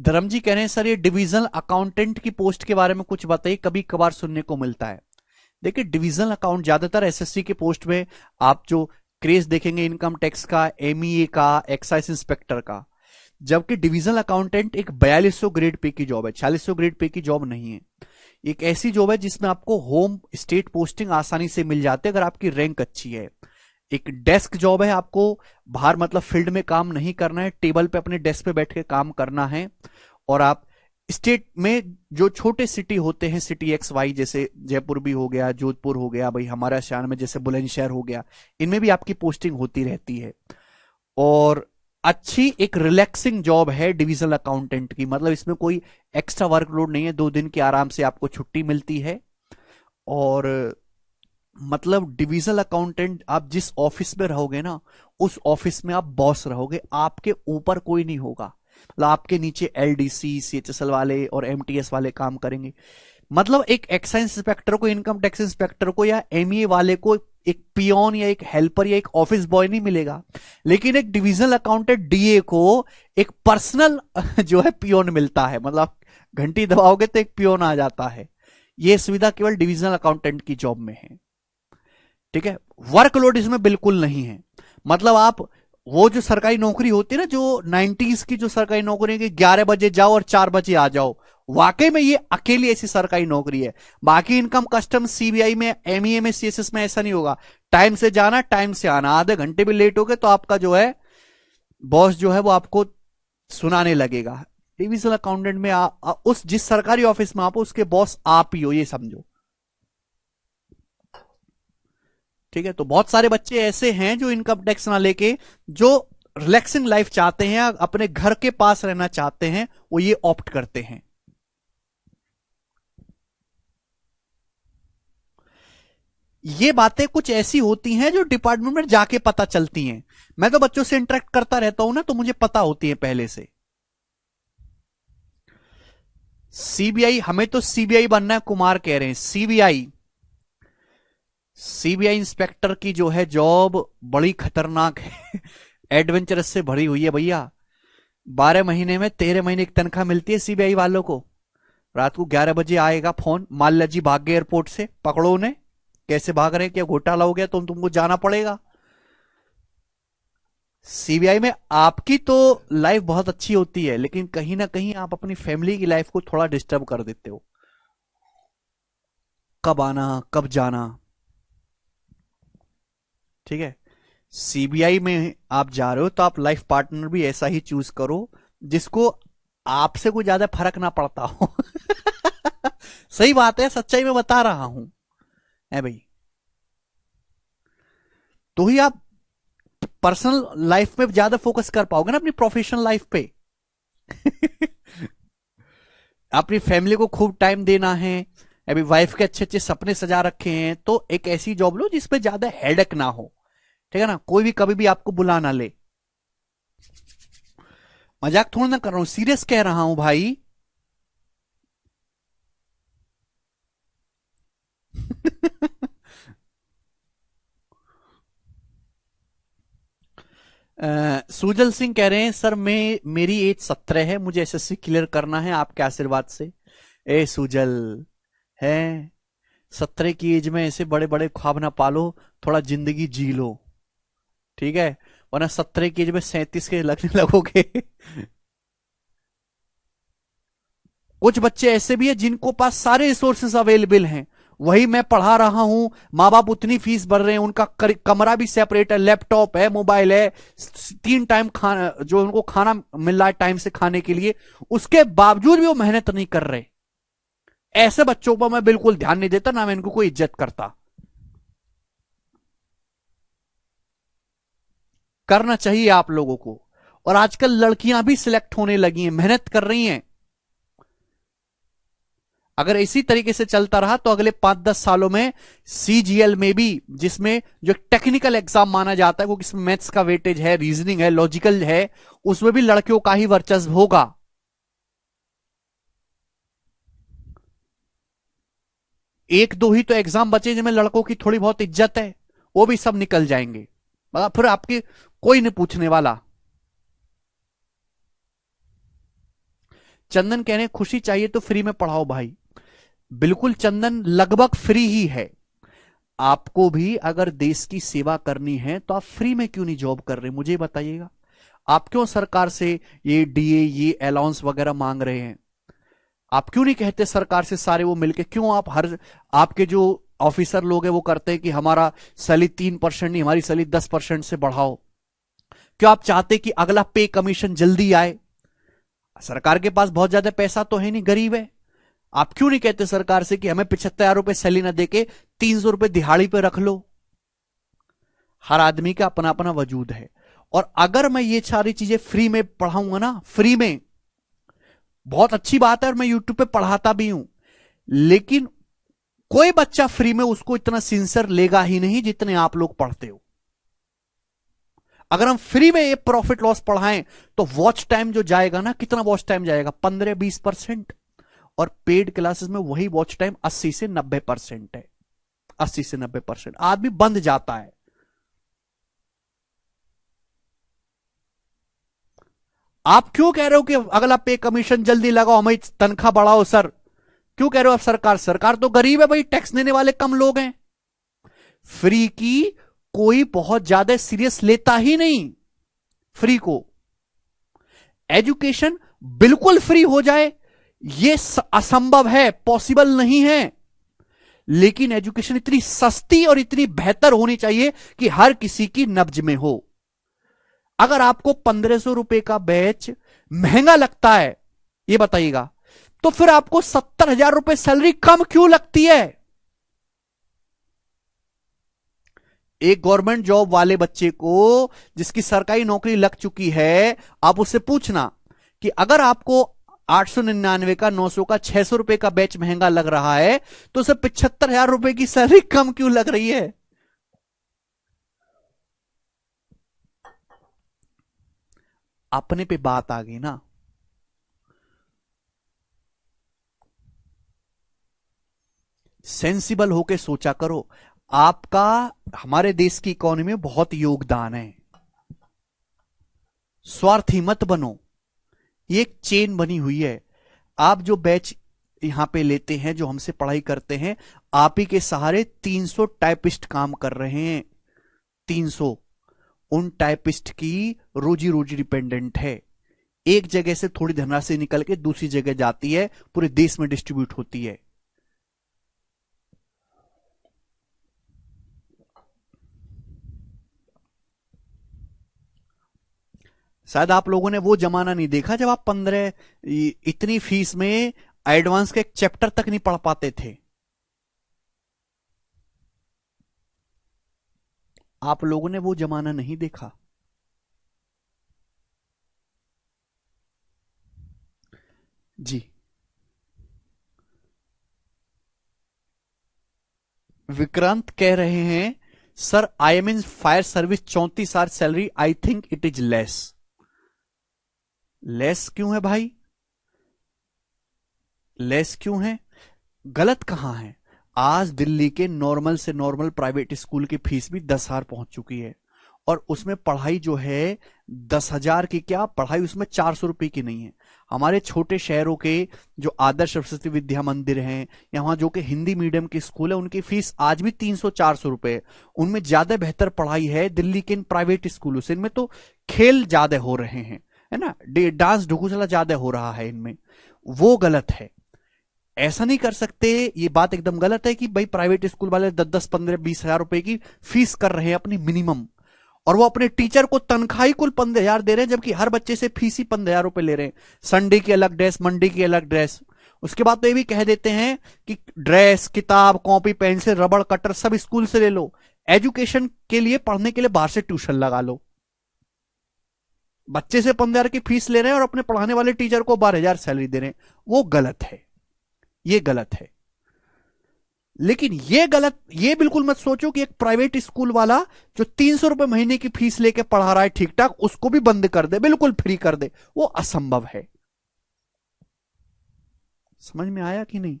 धर्म जी कह रहे हैं सर ये डिविजनल अकाउंटेंट की पोस्ट के बारे में कुछ बताइए, कभी कभार सुनने को मिलता है। देखिए डिविजनल अकाउंट ज्यादातर एसएससी की पोस्ट में आप जो क्रेज देखेंगे इनकम टैक्स का, एमईए का, एक्साइज इंस्पेक्टर का। जबकि डिविजनल अकाउंटेंट एक 4200 ग्रेड पे की जॉब है, 4600 ग्रेड पे की जॉब नहीं है। एक ऐसी जॉब है जिसमें आपको होम स्टेट पोस्टिंग आसानी से मिल जाती है अगर आपकी रैंक अच्छी है। एक डेस्क जॉब है, आपको बाहर मतलब फील्ड में काम नहीं करना है, टेबल पे अपने डेस्क पे बैठ के काम करना है। और आप स्टेट में जो छोटे सिटी होते हैं, सिटी एक्स वाई, जैसे जयपुर भी हो गया, जोधपुर हो गया, भाई हमारा शहर में जैसे बुलंदशहर हो गया, इनमें भी आपकी पोस्टिंग होती रहती है। और अच्छी एक रिलैक्सिंग जॉब है डिविजनल अकाउंटेंट की, मतलब इसमें कोई एक्स्ट्रा वर्कलोड नहीं है, 2 दिन की आराम से आपको छुट्टी मिलती है। और मतलब डिविजनल अकाउंटेंट आप जिस ऑफिस में रहोगे ना, उस ऑफिस में आप बॉस रहोगे, आपके ऊपर कोई नहीं होगा। मतलब आपके नीचे एलडीसी, सीएचएसएल वाले और एमटीएस वाले काम करेंगे। मतलब एक एक्साइज इंस्पेक्टर को, इनकम टैक्स इंस्पेक्टर को या एमईए वाले को एक पियोन या एक हेल्पर या एक ऑफिस बॉय नहीं मिलेगा, लेकिन एक डिविजनल अकाउंटेंट डीए को एक पर्सनल जो है पियोन मिलता है। मतलब आप घंटी दबाओगे तो एक पियोन आ जाता है। यह सुविधा केवल डिविजनल अकाउंटेंट की जॉब में है। ठीक है, वर्कलोड इसमें बिल्कुल नहीं है। मतलब आप वो जो सरकारी नौकरी होती है ना, जो 90s की जो सरकारी नौकरी है कि 11 बजे जाओ और 4 बजे आ जाओ, वाकई में ये अकेली ऐसी सरकारी नौकरी है। बाकी इनकम कस्टम सीबीआई में, एमईए में, सीएसएस में ऐसा नहीं होगा। टाइम से जाना, टाइम से आना, आधे घंटे भी लेट हो गए तो आपका जो है बॉस जो है वो आपको सुनाने लगेगा। डिविजनल अकाउंटेंट में उस जिस सरकारी ऑफिस में आप हो उसके बॉस आप ही हो, ये समझो। ठीक है, तो बहुत सारे बच्चे ऐसे हैं जो इनकम टैक्स ना लेके जो रिलैक्सिंग लाइफ चाहते हैं, अपने घर के पास रहना चाहते हैं, वो ये ऑप्ट करते हैं। ये बातें कुछ ऐसी होती हैं जो डिपार्टमेंट में जाके पता चलती हैं। मैं तो बच्चों से इंटरेक्ट करता रहता हूं ना, तो मुझे पता होती है पहले से। सीबीआई, हमें तो सीबीआई बनना है, कुमार कह रहे हैं सीबीआई। सीबीआई इंस्पेक्टर की जो है जॉब बड़ी खतरनाक है, एडवेंचरस से भरी हुई है भैया। 12 महीने में 13 महीने की तनख्वाह मिलती है सीबीआई वालों को। रात को 11 बजे आएगा फोन, माल्या जी भाग गए एयरपोर्ट से, पकड़ो उन्हें। कैसे भाग रहे हैं, क्या घोटाला हो गया तो तुमको जाना पड़ेगा। सीबीआई में आपकी तो लाइफ बहुत अच्छी होती है, लेकिन कहीं ना कहीं आप अपनी फैमिली की लाइफ को थोड़ा डिस्टर्ब कर देते हो। कब आना, कब जाना। ठीक है, सीबीआई में आप जा रहे हो तो आप लाइफ पार्टनर भी ऐसा ही चूज करो जिसको आपसे कोई ज्यादा फर्क ना पड़ता हो। सही बात है, सच्चाई में बता रहा हूं, है भाई। तो ही आप पर्सनल लाइफ में ज्यादा फोकस कर पाओगे ना, अपनी प्रोफेशनल लाइफ पे। अपनी फैमिली को खूब टाइम देना है, अभी वाइफ के अच्छे अच्छे सपने सजा रखे हैं, तो एक ऐसी जॉब लो जिसपे ज्यादा हेडेक ना हो। ठीक है ना, कोई भी कभी भी आपको बुला ना ले। मजाक थोड़ा ना कर रहा हूं, सीरियस कह रहा हूं भाई। सुजल सिंह कह रहे हैं सर मैं, मेरी एज 17 है, मुझे एसएससी क्लियर करना है आपके आशीर्वाद से। ए सुजल, है 17 की एज में ऐसे बड़े बड़े ख्वाब ना पालो, थोड़ा जिंदगी जी लो। ठीक है, वरना 17 की एज में 37 के लगने लगोगे। कुछ बच्चे ऐसे भी हैं जिनको पास सारे रिसोर्सेस अवेलेबल हैं, वही मैं पढ़ा रहा हूं, माँ बाप उतनी फीस भर रहे हैं, उनका कमरा भी सेपरेट है, लैपटॉप है, मोबाइल है, 3 टाइम खाना जो उनको खाना मिल रहा है टाइम से खाने के लिए, उसके बावजूद भी वो मेहनत नहीं कर रहे। ऐसे बच्चों पर मैं बिल्कुल ध्यान नहीं देता, ना मैं इनको कोई इज्जत करता। करना चाहिए आप लोगों को। और आजकल लड़कियां भी सिलेक्ट होने लगी हैं, मेहनत कर रही हैं। अगर इसी तरीके से चलता रहा तो अगले 5-10 सालों में सीजीएल में भी, जिसमें जो टेक्निकल एग्जाम माना जाता है, क्योंकि इसमें मैथ्स का वेटेज है, रीजनिंग है, लॉजिकल है, उसमें भी लड़कियों का ही वर्चस्व होगा। एक दो ही तो एग्जाम बचे जिनमें लड़कों की थोड़ी बहुत इज्जत है, वो भी सब निकल जाएंगे। मतलब फिर आपकी कोई नहीं पूछने वाला। चंदन कह रहे हैं खुशी चाहिए तो फ्री में पढ़ाओ भाई। बिल्कुल चंदन, लगभग फ्री ही है। आपको भी अगर देश की सेवा करनी है तो आप फ्री में क्यों नहीं जॉब कर रहे, मुझे बताइएगा। आप क्यों सरकार से ये डीए, ये अलाउंस वगैरह मांग रहे हैं? आप क्यों नहीं कहते सरकार से सारे वो मिलके, क्यों आप आपके जो ऑफिसर लोग हैं वो करते हैं कि हमारा सैलरी 3% नहीं, हमारी सैलरी 10% से बढ़ाओ? क्यों आप चाहते कि अगला पे कमीशन जल्दी आए? सरकार के पास बहुत ज्यादा पैसा तो है नहीं, गरीब है। आप क्यों नहीं कहते सरकार से कि हमें 75,000 सैलरी ना देके 300 रुपए दिहाड़ी पे रख लो? हर आदमी का अपना अपना वजूद है। और अगर मैं ये सारी चीजें फ्री में पढ़ाऊंगा ना, फ्री में, बहुत अच्छी बात है और मैं यूट्यूब पे पढ़ाता भी हूं, लेकिन कोई बच्चा फ्री में उसको इतना सिंसियर लेगा ही नहीं जितने आप लोग पढ़ते हो। अगर हम फ्री में ये प्रॉफिट लॉस पढ़ाएं तो वॉच टाइम जो जाएगा ना, कितना वॉच टाइम जाएगा? 15-20%। और पेड क्लासेस में वही वॉच टाइम 80 से 90% है। 80 से 90% आदमी बंद जाता है। आप क्यों कह रहे हो कि अगला पे कमीशन जल्दी लगाओ, हमें तनख्वाह बढ़ाओ सर? क्यों कह रहे हो आप? सरकार तो गरीब है भाई, टैक्स देने वाले कम लोग हैं। फ्री की कोई बहुत ज्यादा सीरियस लेता ही नहीं। फ्री को एजुकेशन बिल्कुल फ्री हो जाए ये असंभव है, पॉसिबल नहीं है। लेकिन एजुकेशन इतनी सस्ती और इतनी बेहतर होनी चाहिए कि हर किसी की नब्ज में हो। अगर आपको 1500 रुपए का बैच महंगा लगता है, ये बताइएगा, तो फिर आपको 70,000 रुपए सैलरी कम क्यों लगती है? एक गवर्नमेंट जॉब वाले बच्चे को जिसकी सरकारी नौकरी लग चुकी है, आप उससे पूछना कि अगर आपको 899 का, 900 का, 600 रुपए का बैच महंगा लग रहा है तो उसे 75,000 रुपए की सैलरी कम क्यों लग रही है? अपने पे बात आ गई ना। सेंसिबल होके सोचा करो। आपका हमारे देश की इकोनॉमी में बहुत योगदान है। स्वार्थी मत बनो। ये एक चेन बनी हुई है। आप जो बैच यहां पे लेते हैं, जो हमसे पढ़ाई करते हैं, आप ही के सहारे 300 टाइपिस्ट काम कर रहे हैं। 300। उन टाइपिस्ट की रोजी रोजी डिपेंडेंट है। एक जगह से थोड़ी धनराशि निकल के दूसरी जगह जाती है, पूरे देश में डिस्ट्रीब्यूट होती है। शायद आप लोगों ने वो जमाना नहीं देखा जब आप 15 इतनी फीस में एडवांस का एक चैप्टर तक नहीं पढ़ पाते थे। आप लोगों ने वो जमाना नहीं देखा। जी, विक्रांत कह रहे हैं sir I am in fire service, 34 salary, I think it is less. Less क्यों है भाई? लेस क्यों है? गलत कहां है? आज दिल्ली के नॉर्मल से नॉर्मल प्राइवेट स्कूल की फीस भी 10,000 पहुंच चुकी है। और उसमें पढ़ाई जो है 10,000 की क्या पढ़ाई, उसमें 400 रुपए की नहीं है। हमारे छोटे शहरों के जो आदर्श सरस्वती विद्या मंदिर हैं, या वहां जो कि हिंदी मीडियम के स्कूल है, उनकी फीस आज भी 300-400 रुपए है। उनमें ज्यादा बेहतर पढ़ाई है दिल्ली के इन प्राइवेट स्कूलों से। इनमें तो खेल ज्यादा हो रहे हैं, है ना, डांस ढुकुचला ज्यादा हो रहा है इनमें। वो गलत है, ऐसा नहीं कर सकते। ये बात एकदम गलत है कि भाई प्राइवेट स्कूल वाले 10-10, 15-20 हजार रुपए की फीस कर रहे हैं अपनी मिनिमम, और वो अपने टीचर को तनख्वाह ही कुल 15,000 दे रहे हैं, जबकि हर बच्चे से फीस ही 15,000 रुपए ले रहे हैं। संडे की अलग ड्रेस, मंडे की अलग ड्रेस। उसके बाद तो ये भी कह देते हैं कि ड्रेस, किताब, कॉपी, पेंसिल, रबड़, कटर सब स्कूल से ले लो। एजुकेशन के लिए, पढ़ने के लिए बाहर से ट्यूशन लगा लो। बच्चे से 15,000 की फीस ले रहे हैं और अपने पढ़ाने वाले टीचर को 12,000 सैलरी दे रहे हैं। वो गलत है, ये गलत है। लेकिन ये गलत, ये बिल्कुल मत सोचो कि एक प्राइवेट स्कूल वाला जो 300 रुपए महीने की फीस लेके पढ़ा रहा है ठीक ठाक, उसको भी बंद कर दे, बिल्कुल फ्री कर दे। वो असंभव है। समझ में आया कि नहीं?